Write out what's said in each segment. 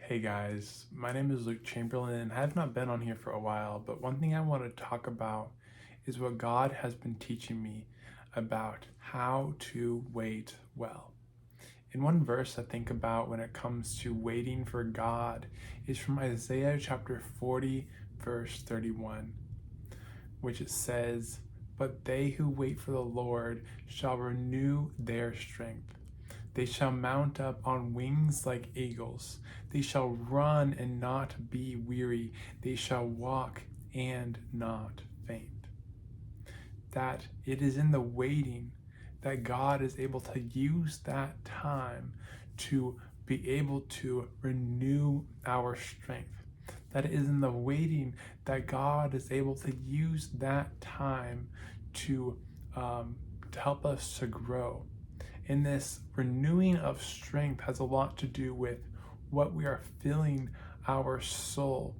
Hey guys, my name is Luke Chamberlain and I have not been on here for a while, but one thing I want to talk about is what God has been teaching me about how to wait well. In one verse I think about when it comes to waiting for God is from Isaiah chapter 40, verse 31, which it says, "But they who wait for the Lord shall renew their strength. They shall mount up on wings like eagles. They shall run and not be weary. They shall walk and not faint." That it is in the waiting that God is able to use that time to be able to renew our strength. That it is in the waiting that God is able to use that time to, to help us to grow. And this renewing of strength has a lot to do with what we are filling our soul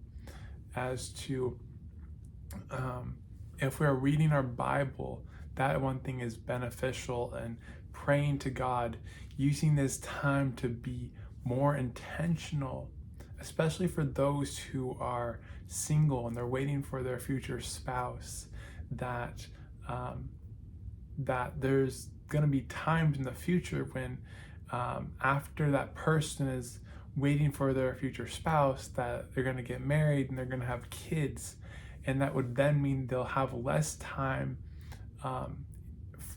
as to if we're reading our Bible, that one thing is beneficial, and praying to God, using this time to be more intentional, especially for those who are single and they're waiting for their future spouse, that that there's going to be times in the future when after that person is waiting for their future spouse, that they're going to get married and they're going to have kids, and that would then mean they'll have less time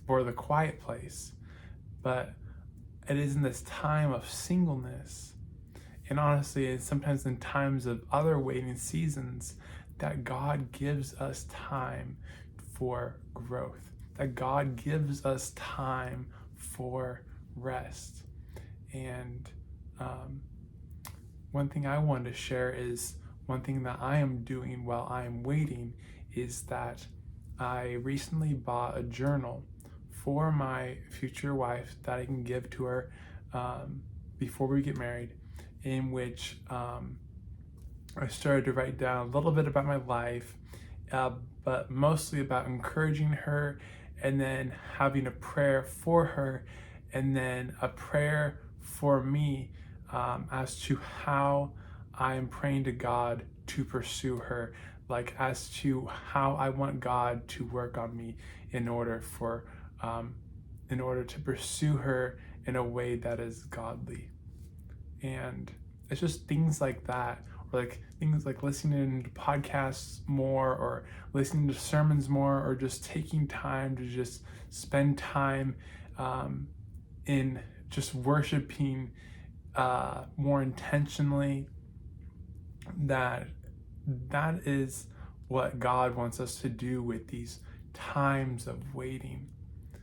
for the quiet place. But it is in this time of singleness, and honestly it's sometimes in times of other waiting seasons, that God gives us time for growth, that God gives us time for rest. And one thing I wanted to share is one thing that I am doing while I am waiting is that I recently bought a journal for my future wife that I can give to her before we get married, in which I started to write down a little bit about my life, but mostly about encouraging her, and then having a prayer for her, and then a prayer for me as to how I am praying to God to pursue her, like as to how I want God to work on me in order to pursue her in a way that is godly. And it's just things like that, or like things like listening to podcasts more, or listening to sermons more, or just taking time to just spend time in just worshiping more intentionally. That is what God wants us to do with these times of waiting.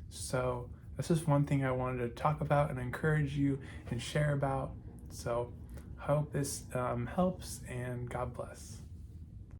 So that's just one thing I wanted to talk about and encourage you and share about. So I hope this helps, and God bless.